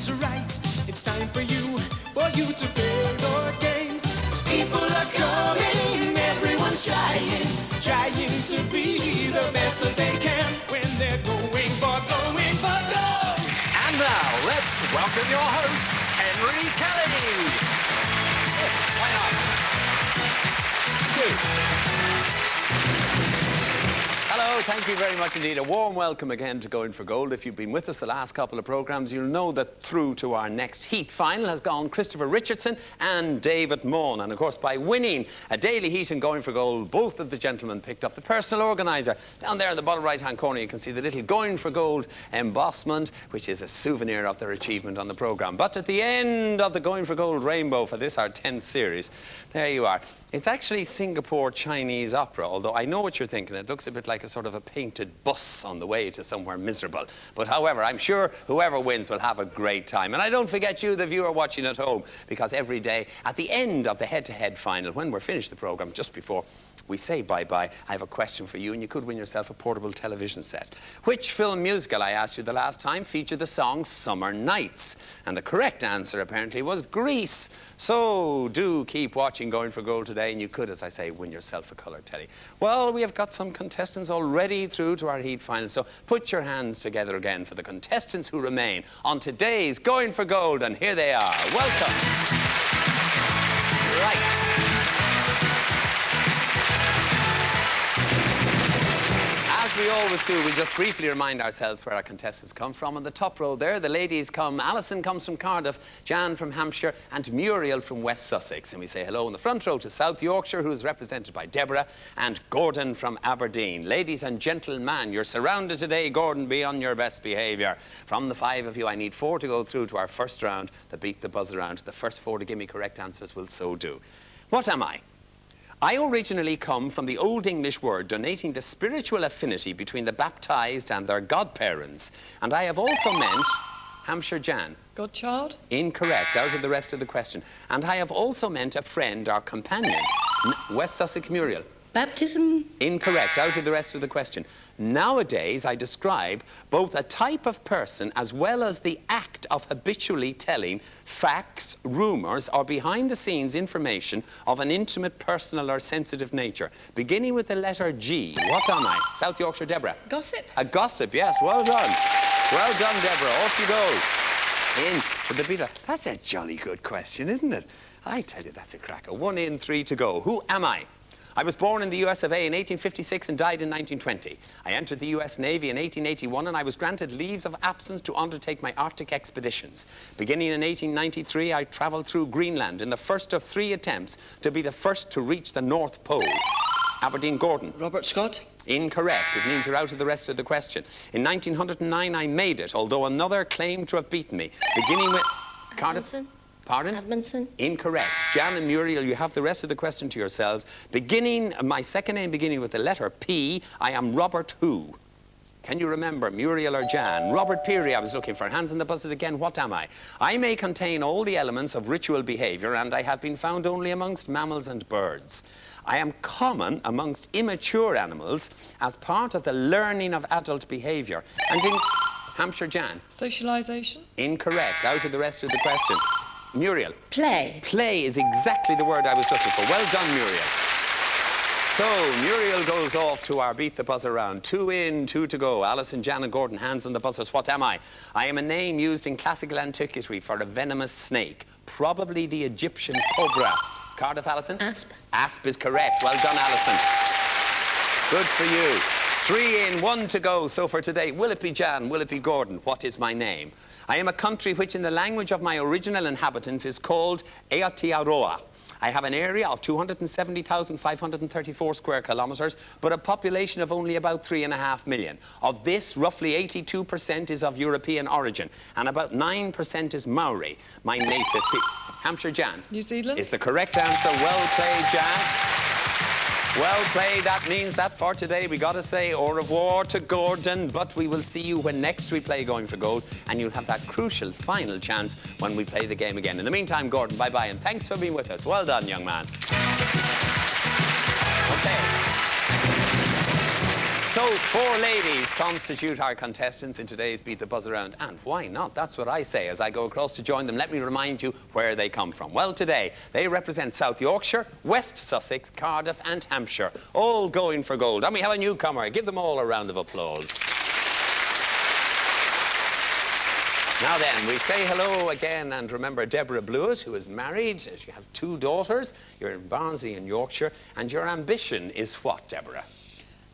time's right. It's time for you to play the game. 'Cause people are coming, everyone's trying to be the best that they can when they're going for gold. And now, let's welcome your host, Henry Kelly. Why not? Hello, thank you very much indeed. A warm welcome again to Going for Gold. If you've been with us the last couple of programmes, you'll know that through to our next heat final has gone Christopher Richardson and David Maughan. And of course, by winning a daily heat and Going for Gold, both of the gentlemen picked up the personal organiser. Down there in the bottom right-hand corner, you can see the little Going for Gold embossment, which is a souvenir of their achievement on the programme. But at the end of the Going for Gold rainbow for this, our 10th series, there you are. It's actually Singapore Chinese opera, although I know what you're thinking. It looks a bit like a sort of a painted bus on the way to somewhere miserable. But however, I'm sure whoever wins will have a great time. And I don't forget you, the viewer watching at home, because every day at the end of the head-to-head final, when we're finished the programme, just before we say bye-bye, I have a question for you, and you could win yourself a portable television set. Which film musical, I asked you the last time, featured the song Summer Nights? And the correct answer, apparently, was Grease. So do keep watching Going for Gold today, and you could, as I say, win yourself a colour telly. Well, we have got some contestants already through to our heat final, so put your hands together again for the contestants who remain on today's Going for Gold, and here they are. Welcome. Right. As we always do, we just briefly remind ourselves where our contestants come from. On the top row there, the ladies come. Alison comes from Cardiff, Jan from Hampshire, and Muriel from West Sussex. And we say hello in the front row to South Yorkshire, who is represented by Deborah, and Gordon from Aberdeen. Ladies and gentlemen, you're surrounded today. Gordon, be on your best behaviour. From the 5 of you, I need 4 to go through to our first round, the Beat the Buzzer round. The first 4 to give me correct answers will so do. What am I? I originally come from the Old English word denoting the spiritual affinity between the baptised and their godparents. And I have also meant... Hampshire Jan. Godchild? Incorrect, out of the rest of the question. And I have also meant a friend or companion. West Sussex Muriel. Baptism? Incorrect, out of the rest of the question. Nowadays, I describe both a type of person as well as the act of habitually telling facts, rumours, or behind-the-scenes information of an intimate, personal, or sensitive nature. Beginning with the letter G. What am I? South Yorkshire, Deborah. Gossip? A gossip, yes. Well done. Well done, Deborah. Off you go. In for the beater. That's a jolly good question, isn't it? I tell you, that's a cracker. 1 in, 3 to go. Who am I? I was born in the US of A in 1856 and died in 1920. I entered the US Navy in 1881 and I was granted leaves of absence to undertake my Arctic expeditions. Beginning in 1893, I travelled through Greenland in the first of 3 attempts to be the first to reach the North Pole. Aberdeen Gordon. Robert Scott? Incorrect. It means you're out of the rest of the question. In 1909, I made it, although another claimed to have beaten me. Beginning with... Cardiff. Pardon? Edmondson? Incorrect. Jan and Muriel, you have the rest of the question to yourselves. My second name beginning with the letter P, I am Robert who? Can you remember, Muriel or Jan? Robert Peary, I was looking for. Hands on the buzzers again, what am I? I may contain all the elements of ritual behaviour, and I have been found only amongst mammals and birds. I am common amongst immature animals as part of the learning of adult behaviour. And in... Hampshire Jan? Socialisation? Incorrect. Out of the rest of the question. Muriel. Play. Play is exactly the word I was looking for. Well done, Muriel. So, Muriel goes off to our Beat the Buzzer round. 2 in, 2 to go. Alison, Jan and Gordon, hands on the buzzers. What am I? I am a name used in classical antiquity for a venomous snake. Probably the Egyptian cobra. Cardiff, Alison? Asp. Asp is correct. Well done, Alison. Good for you. 3 in, 1 to go. So for today, will it be Jan? Will it be Gordon? What is my name? I am a country which in the language of my original inhabitants is called Aotearoa. I have an area of 270,534 square kilometres, but a population of only about 3.5 million. Of this, roughly 82% is of European origin, and about 9% is Maori, my native people. Hampshire Jan. New Zealand. Is the correct answer. Well played, Jan. Well played. That means that for today we got to say au revoir to Gordon, but we will see you when next we play Going for Gold, and you'll have that crucial final chance when we play the game again. In the meantime, Gordon, bye-bye, and thanks for being with us. Well done, young man. Okay. So, 4 ladies constitute our contestants in today's Beat the Buzz Around. And why not? That's what I say as I go across to join them. Let me remind you where they come from. Well, today, they represent South Yorkshire, West Sussex, Cardiff and Hampshire, all going for gold. And we have a newcomer. Give them all a round of applause. Now then, we say hello again, and remember Deborah Blewett, who is married. You have 2 daughters. You're in Barnsley in Yorkshire. And your ambition is what, Deborah?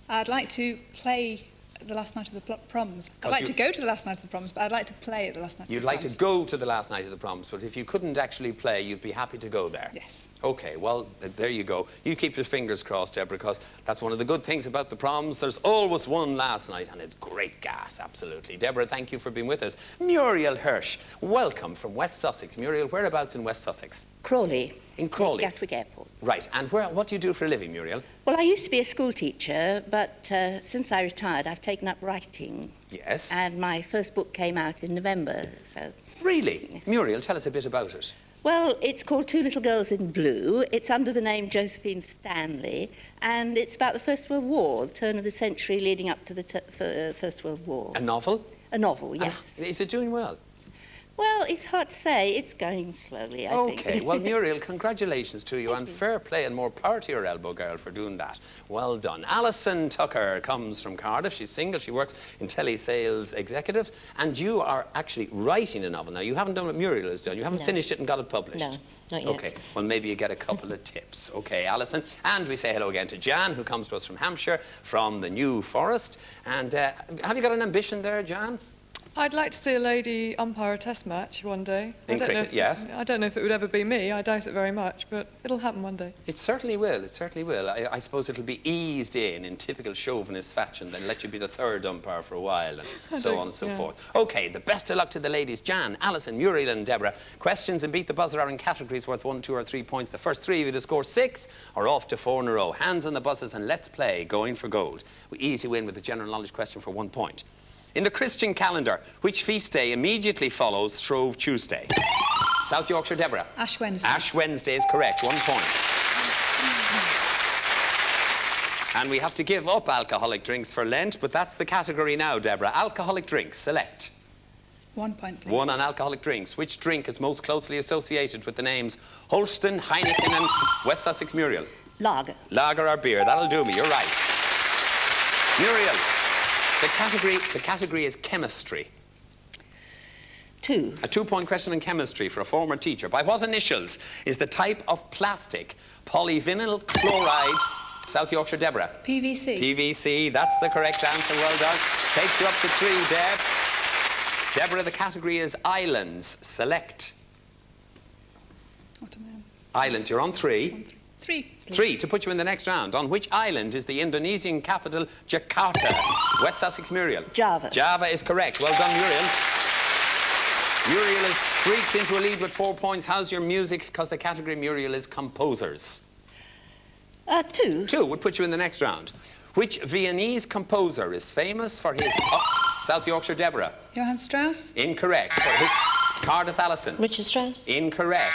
I'd like to play the last night of the proms. I'd like to go to the last night of the proms, but I'd like to play at the last night of the proms. You'd like to go to the last night of the proms, but if you couldn't actually play, you'd be happy to go there? Yes. OK, well, there you go. You keep your fingers crossed, Deborah, because that's one of the good things about the proms. There's always one last night, and it's great gas, absolutely. Deborah, thank you for being with us. Muriel Hirsch, welcome from West Sussex. Muriel, whereabouts in West Sussex? Crawley. In Crawley? Gatwick Airport. Right, and what do you do for a living, Muriel? Well, I used to be a school teacher, but since I retired, I've taken up writing. Yes. And my first book came out in November, so... Really? Muriel, tell us a bit about it. Well, it's called Two Little Girls in Blue. It's under the name Josephine Stanley, and it's about the First World War, the turn of the century leading up to the First World War. A novel? A novel, yes. Is it doing well? Well, it's hard to say. It's going slowly, I think. OK, well, Muriel, congratulations to you, and fair play and more power to your elbow, girl, for doing that. Well done. Alison Tucker comes from Cardiff. She's single. She works in telesales executives, and you are actually writing a novel. Now, you haven't done what Muriel has done. You haven't finished it and got it published. No, not yet. OK, well, maybe you get a couple of tips. OK, Alison. And we say hello again to Jan, who comes to us from Hampshire, from the New Forest. And have you got an ambition there, Jan? I'd like to see a lady umpire a test match one day. In cricket, yes. I don't know if it would ever be me. I doubt it very much, but it'll happen one day. It certainly will. It certainly will. I suppose it'll be eased in typical chauvinist fashion, then let you be the 3rd umpire for a while, and so on and so forth. OK, the best of luck to the ladies. Jan, Alison, Muriel and Deborah. Questions and Beat the Buzzer are in categories worth 1, 2 or 3 points. The first 3 of you to score 6 are off to 4 in a row. Hands on the buzzers and let's play Going for Gold. We ease you in with a general knowledge question for 1 point. In the Christian calendar, which feast day immediately follows Shrove Tuesday? South Yorkshire, Deborah. Ash Wednesday. Ash Wednesday is correct. 1 point. And we have to give up alcoholic drinks for Lent, but that's the category now, Deborah. Alcoholic drinks, select. 1 point, please. 1 on alcoholic drinks. Which drink is most closely associated with the names Holsten, Heineken and West Sussex Muriel? Lager. Lager or beer. That'll do me. You're right. Muriel. The category is chemistry. 2. A 2-point question in chemistry for a former teacher. By what initials is the type of plastic polyvinyl chloride? South Yorkshire, Deborah. PVC. PVC, that's the correct answer. Well done. Takes you up to 3, Deb. Deborah, the category is islands. Select. What am I on? Islands, you're on 3. 3. Please. 3 to put you in the next round. On which island is the Indonesian capital Jakarta? West Sussex, Muriel. Java. Java is correct. Well done, Muriel. Muriel has streaked into a lead with 4 points. How's your music? Because the category, Muriel, is composers. 2. 2 would put you in the next round. Which Viennese composer is famous for his... South Yorkshire, Deborah. Johann Strauss. Incorrect. For his... Cardiff, Alison. Richard Strauss. Incorrect.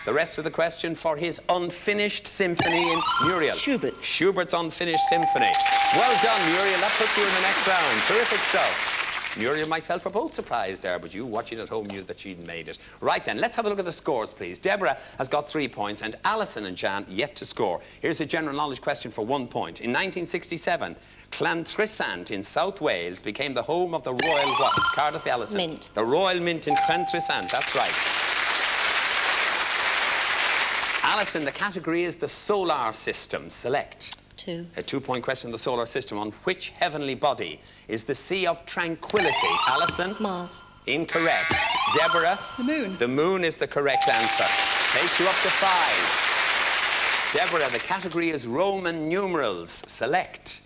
The rest of the question for his unfinished symphony in Muriel. Schubert. Schubert's unfinished symphony. Well done, Muriel. That puts you in the next round. Terrific stuff. Muriel and myself are both surprised there, but you watching at home knew that she'd made it. Right then, let's have a look at the scores, please. Deborah has got 3 points, and Alison and Jan yet to score. Here's a general knowledge question for 1 point. In 1967, Llantrisant in South Wales became the home of the Royal what? Cardiff, Alison. Mint. The Royal Mint in Llantrisant, that's right. Alison, the category is the solar system. Select. 2. A 2-point question, the solar system. On which heavenly body is the Sea of Tranquility? Alison? Mars. Incorrect. Deborah? The moon. The moon is the correct answer. Take you up to 5. Deborah, the category is Roman numerals. Select.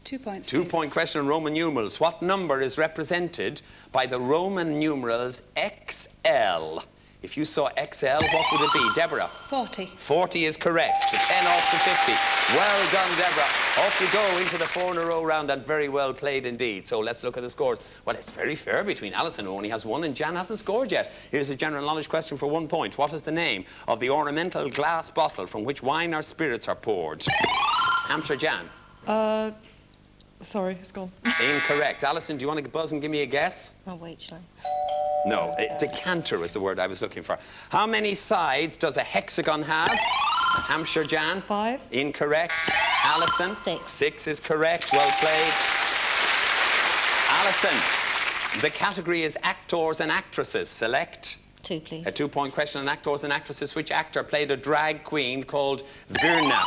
2 points, 2-point question on Roman numerals. What number is represented by the Roman numerals XL? If you saw XL, what would it be? Deborah? 40. 40 is correct. The 10 off to 50. Well done, Deborah. Off you go into the 4 in a row round, and very well played indeed. So let's look at the scores. Well, it's very fair between Alison, who only has 1, and Jan hasn't scored yet. Here's a general knowledge question for 1 point. What is the name of the ornamental glass bottle from which wine or spirits are poured? Hampshire, Jan. Sorry, it's gone. Incorrect. Alison, do you want to buzz and give me a guess? Oh, wait, shall I? No, decanter was the word I was looking for. How many sides does a hexagon have? Hampshire Jan? 5. Incorrect. Alison? 6. 6 is correct. Well played. Alison, the category is actors and actresses. Select. 2, please. A 2-point question on actors and actresses. Which actor played a drag queen called Virna?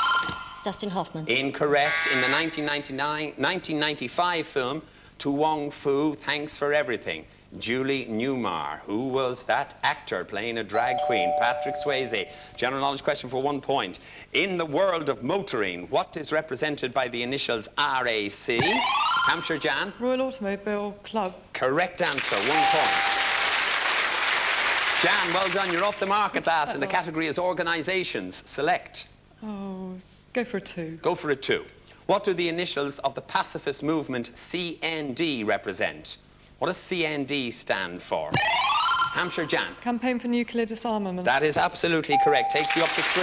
Dustin Hoffman. Incorrect. In the 1995 film, To Wong Fu, Thanks for Everything, Julie Newmar. Who was that actor playing a drag queen? Patrick Swayze. General knowledge question for 1 point. In the world of motoring, what is represented by the initials RAC? Hampshire Jan? Royal Automobile Club. Correct answer. 1 point. Jan, well done. You're off the mark at last, and the category is organisations. Select. Oh, go for a 2. Go for a 2. What do the initials of the pacifist movement CND represent? What does CND stand for? Hampshire Jan? Campaign for Nuclear Disarmament. That is absolutely correct. Takes you up to 3.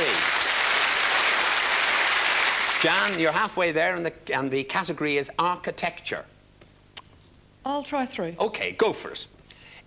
Jan, you're halfway there, and the category is architecture. I'll try 3. OK, go for it.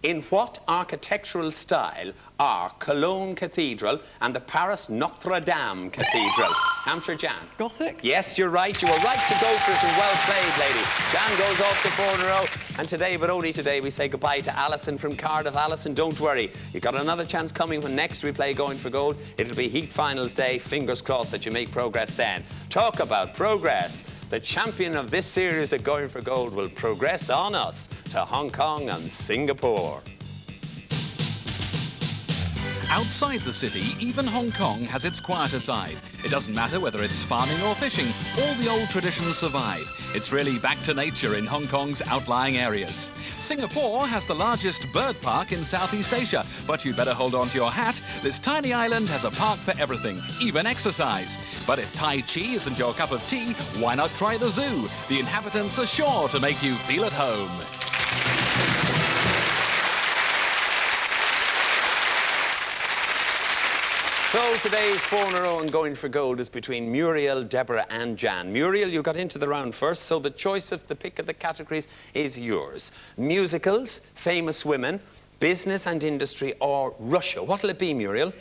In what architectural style are Cologne Cathedral and the Paris Notre Dame Cathedral? Hampshire Jan? Gothic? Yes, you're right. You were right to go for it, and well played, lady. Jan goes off to 4 in a row. And today, but only today, we say goodbye to Alison from Cardiff. Alison, don't worry. You've got another chance coming when next we play Going for Gold. It'll be Heat Finals Day. Fingers crossed that you make progress then. Talk about progress. The champion of this series at Going for Gold will progress on us to Hong Kong and Singapore. Outside the city, even Hong Kong has its quieter side. It doesn't matter whether it's farming or fishing, all the old traditions survive. It's really back to nature in Hong Kong's outlying areas. Singapore has the largest bird park in Southeast Asia, but you'd better hold on to your hat. This tiny island has a park for everything, even exercise. But if Tai Chi isn't your cup of tea, why not try the zoo? The inhabitants are sure to make you feel at home. So today's 4 in a row and Going for Gold is between Muriel, Deborah and Jan. Muriel, you got into the round first, so the choice of the pick of the categories is yours. Musicals, famous women, business and industry, or Russia. What'll it be, Muriel?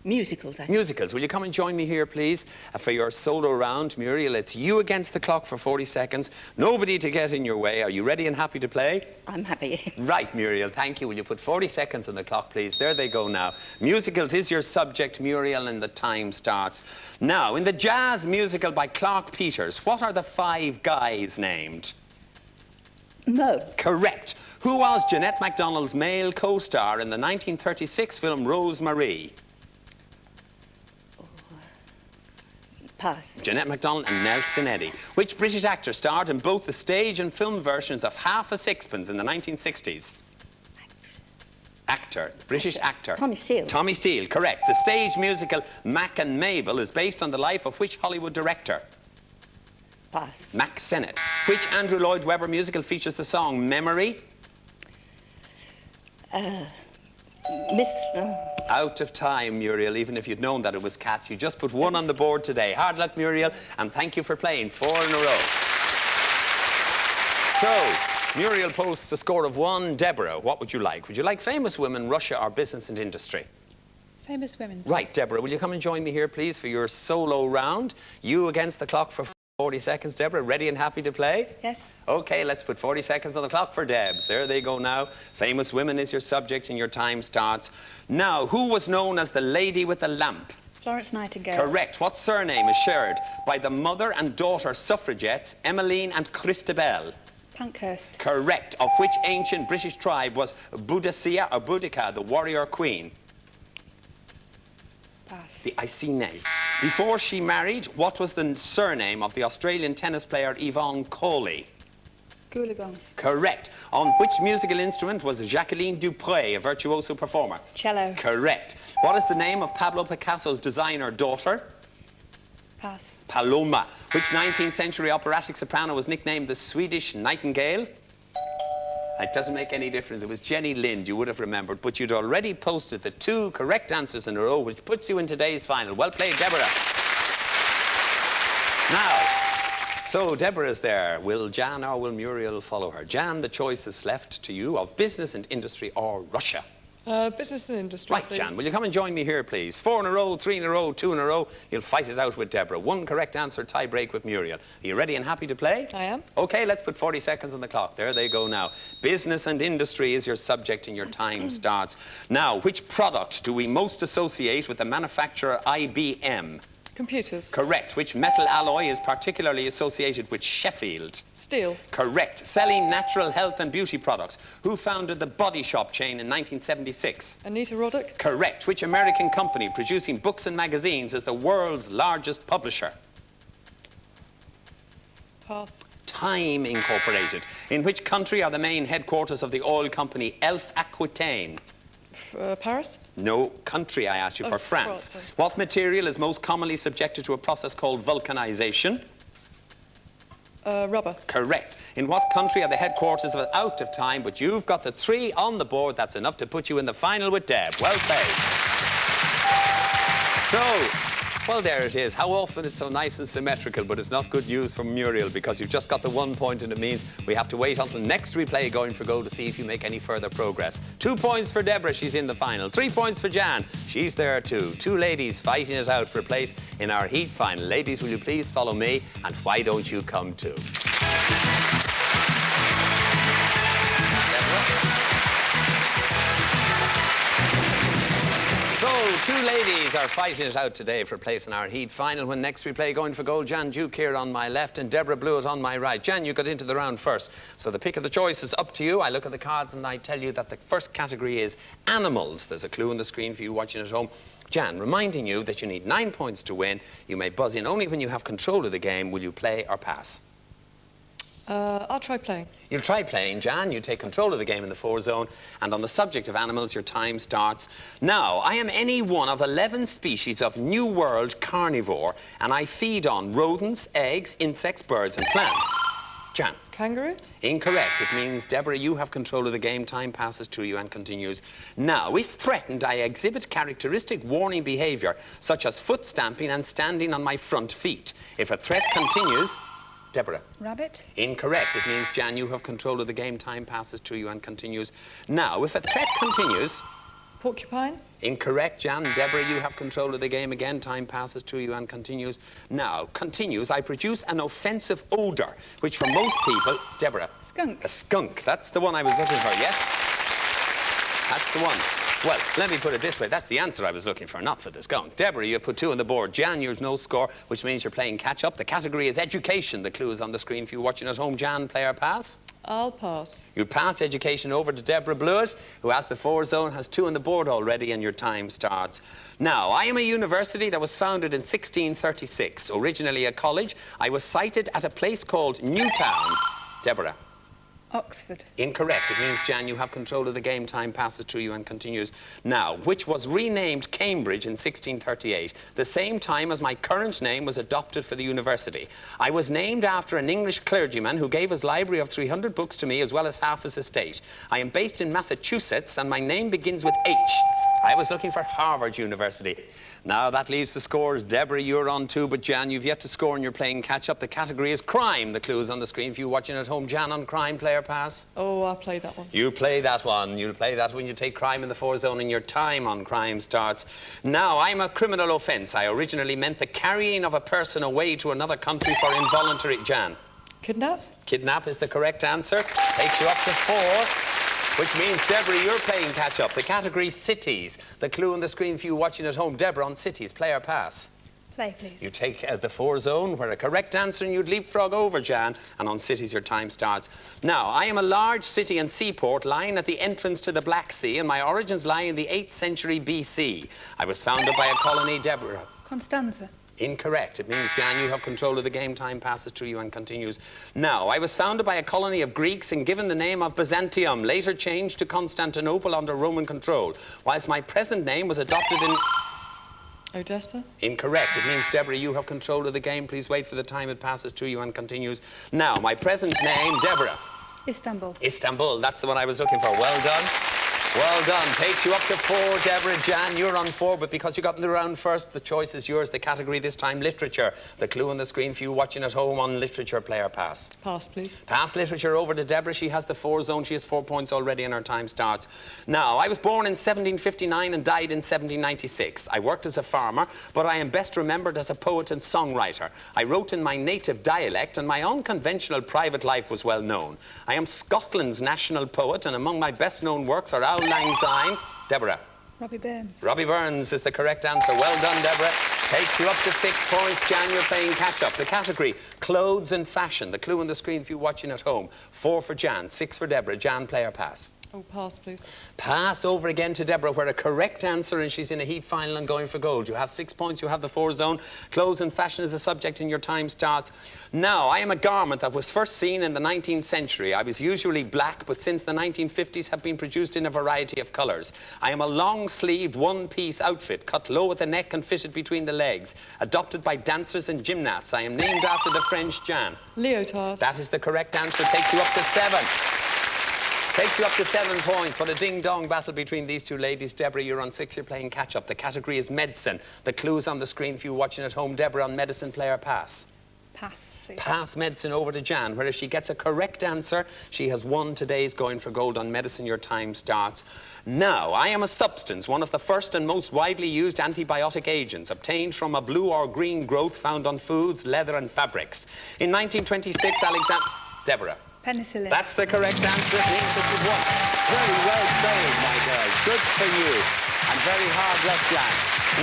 Musicals, I think. Musicals. Will you come and join me here, please, for your solo round? Muriel, it's you against the clock for 40 seconds. Nobody to get in your way. Are you ready and happy to play? I'm happy. Right, Muriel, thank you. Will you put 40 seconds on the clock, please? There they go now. Musicals is your subject, Muriel, and the time starts now. In the jazz musical by Clark Peters, what are the 5 guys named? Mo. Correct. Who was Jeanette MacDonald's male co-star in the 1936 film Rosemary? Pass. Jeanette MacDonald and Nelson Eddy. Which British actor starred in both the stage and film versions of Half a Sixpence in the 1960s? Actor, British actor. Tommy Steele. Tommy Steele, correct. The stage musical Mac and Mabel is based on the life of which Hollywood director? Pass. Max Sennett. Which Andrew Lloyd Webber musical features the song Memory? Out of time, Muriel, even if you'd known that it was Cats. You just put 1 on the board today. Hard luck, Muriel, and thank you for playing 4 in a row. So, Muriel posts a score of 1. Deborah, what would you like? Would you like famous women, Russia, or business and industry? Famous women. Right, Deborah, will you come and join me here, please, for your solo round? You against the clock for 40 seconds, Deborah. Ready and happy to play? Yes. OK, let's put 40 seconds on the clock for Debs. There they go now. Famous women is your subject, and your time starts now. Who was known as the lady with the lamp? Florence Nightingale. Correct. What surname is shared by the mother and daughter suffragettes Emmeline and Christabel? Pankhurst. Correct. Of which ancient British tribe was Boudicca or Boudica, the warrior queen? Pass. The Iceni. Before she married, what was the surname of the Australian tennis player Yvonne Coley? Goolagong. Correct. On which musical instrument was Jacqueline Dupre a virtuoso performer? Cello. Correct. What is the name of Pablo Picasso's designer daughter? Pass. Paloma. Which 19th century operatic soprano was nicknamed the Swedish Nightingale? It doesn't make any difference. It was Jenny Lind, you would have remembered, but you'd already posted the 2 correct answers in a row, which puts you in today's final. Well played, Deborah. Now, So Deborah's there. Will Jan or will Muriel follow her? Jan, the choice is left to you of business and industry or Russia. Business and industry, Right, please. Jan, will you come and join me here, please? 4 in a row, 3 in a row, 2 in a row. You'll fight it out with Deborah. 1 correct answer, tie break with Muriel. Are you ready and happy to play? I am. OK, let's put 40 seconds on the clock. There they go now. Business and industry is your subject and your time starts. Now, which product do we most associate with the manufacturer IBM? Computers. Correct. Which metal alloy is particularly associated with Sheffield? Steel. Correct. Selling natural health and beauty products. Who founded the Body Shop chain in 1976? Anita Roddick. Correct. Which American company producing books and magazines is the world's largest publisher? Pass. Time Incorporated. In which country are the main headquarters of the oil company Elf Aquitaine? Paris. No, country I asked you for France. sorry. What material is most commonly subjected to a process called vulcanization? Rubber. Correct. In what country are the headquarters of Out of Time? But you've got the 3 on the board. That's enough to put you in the final with Deb. Well played. So, well, there it is. How often it's so nice and symmetrical, but it's not good news for Muriel because you've just got the 1 point and it means we have to wait until next replay Going for Gold to see if you make any further progress. 2 points for Deborah, she's in the final. 3 points for Jan, she's there too. 2 ladies fighting it out for a place in our heat final. Ladies, will you please follow me? And why don't you come too? So, 2 ladies are fighting it out today for a place in our heat final. When next we play Going for Gold, Jan Duke here on my left and Deborah Blewett on my right. Jan, you got into the round first. So the pick of the choice is up to you. I look at the cards and I tell you that the first category is animals. There's a clue on the screen for you watching at home. Jan, reminding you that you need 9 points to win. You may buzz in only when you have control of the game. Will you play or pass? I'll try playing. You'll try playing, Jan. You take control of the game in the 4 zone. And on the subject of animals, your time starts now. I am any one of 11 species of New World carnivore, and I feed on rodents, eggs, insects, birds, and plants. Jan. Kangaroo. Incorrect. It means, Deborah, you have control of the game. Time passes to you and continues. Now, if threatened, I exhibit characteristic warning behavior, such as foot stamping and standing on my front feet. If a threat continues... Deborah. Rabbit. Incorrect. It means, Jan, you have control of the game. Time passes to you and continues. Now, if a threat continues... Porcupine. Incorrect, Jan. Deborah, you have control of the game again. Time passes to you and continues. Now, continues, I produce an offensive odour, which for most people... Deborah. Skunk. A skunk. That's the one I was looking for, yes? That's the one. Well, let me put it this way. That's the answer I was looking for, not for the skunk. Deborah, you put 2 on the board. Jan, you've no score, which means you're playing catch-up. The category is education. The clue is on the screen for you watching at home. Jan, play or pass? I'll pass. You pass education over to Deborah Blewett, who has the 4 zone, has 2 on the board already, and your time starts now. I am a university that was founded in 1636. Originally a college, I was sited at a place called Newtown. Deborah. Oxford. Incorrect. It means, Jan, you have control of the game. Time passes to you and continues. Now, which was renamed Cambridge in 1638, the same time as my current name was adopted for the university. I was named after an English clergyman who gave his library of 300 books to me as well as half his estate. I am based in Massachusetts and my name begins with H. I was looking for Harvard University. Now that leaves the scores. Deborah, you're on 2, but Jan, you've yet to score and you're playing catch-up. The category is crime. The clue is on the screen for you watching at home. Jan, on crime, play or pass? Oh, I'll play that one. You play that one. You'll play that when you take crime in the 4 zone and your time on crime starts now. I'm a criminal offence. I originally meant the carrying of a person away to another country for involuntary... Jan? Kidnap. Kidnap is the correct answer. Takes you up to 4. Which means, Deborah, you're playing catch-up. The category cities. The clue on the screen for you watching at home. Deborah, on cities, play or pass? Play, please. You take the 4 zone, where a correct answer and you'd leapfrog over, Jan. And on cities, your time starts now. I am a large city and seaport lying at the entrance to the Black Sea, and my origins lie in the 8th century BC. I was founded by a colony, Deborah. Constanza. Incorrect. It means, Jan, you have control of the game. Time passes to you and continues. Now, I was founded by a colony of Greeks and given the name of Byzantium, later changed to Constantinople under Roman control, whilst my present name was adopted in... Odessa. Incorrect. It means, Deborah, you have control of the game. Please wait for the time. It passes to you and continues. Now, my present name, Deborah. Istanbul. Istanbul. That's the one I was looking for. Well done. Well done. Takes you up to 4, Deborah. Jan, you're on 4, but because you got in the round first, the choice is yours. The category this time, literature. The clue on the screen for you watching at home on literature, player pass. Pass, please. Pass literature over to Deborah. She has the 4 zone. She has 4 points already and her time starts. Now, I was born in 1759 and died in 1796. I worked as a farmer, but I am best remembered as a poet and songwriter. I wrote in my native dialect and my unconventional private life was well known. I am Scotland's national poet and among my best known works are Auld Lang Syne. Deborah. Robbie Burns. Robbie Burns is the correct answer. Well done, Deborah. Takes you up to 6 points. Jan, you're playing catch-up. The category, clothes and fashion. The clue on the screen for you watching at home. 4 for Jan, 6 for Deborah. Jan, player pass. Oh, pass, please. Pass over again to Deborah, where a correct answer and she's in a heat final and going for gold. You have 6 points, you have the 4 zone. Clothes and fashion is the subject and your time starts. Now, I am a garment that was first seen in the 19th century. I was usually black, but since the 1950s have been produced in a variety of colours. I am a long-sleeved, one-piece outfit, cut low at the neck and fitted between the legs. Adopted by dancers and gymnasts. I am named after the French Jan. Leotard. That is the correct answer. Takes you up to 7. Takes you up to 7 points. What a ding-dong battle between these two ladies. Deborah, you're on 6. You're playing catch-up. The category is medicine. The clue's on the screen for you watching at home. Deborah, on medicine, player pass. Pass, please. Pass medicine over to Jan, where if she gets a correct answer, she has won today's Going for Gold on medicine. Your time starts now. I am a substance, one of the first and most widely used antibiotic agents, obtained from a blue or green growth found on foods, leather and fabrics. In 1926, Deborah. Penicillin. That's the correct answer. It means that you've won. Very well played, my girl. Good for you. And very hard luck, Jan.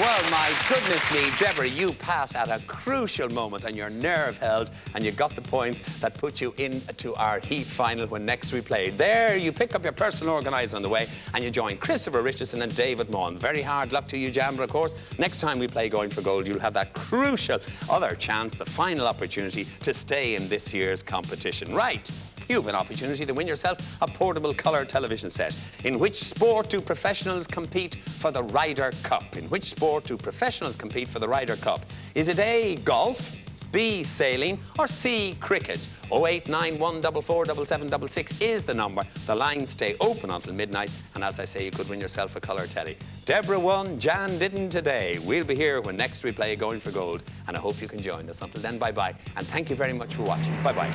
Well, my goodness me, Deborah, you passed at a crucial moment and your nerve held and you got the points that put you into our heat final when next we played. There, you pick up your personal organiser on the way and you join Christopher Richardson and David Maughan. Very hard luck to you, Jan, but of course, next time we play Going for Gold, you'll have that crucial other chance, the final opportunity to stay in this year's competition. Right. You have an opportunity to win yourself a portable colour television set. In which sport do professionals compete for the Ryder Cup? In which sport do professionals compete for the Ryder Cup? Is it A, golf, B, sailing, or C, cricket? 0891447766 is the number. The lines stay open until midnight, and as I say, you could win yourself a colour telly. Deborah won, Jan didn't today. We'll be here when next we play Going for Gold, and I hope you can join us. Until then, bye-bye, and thank you very much for watching. Bye-bye.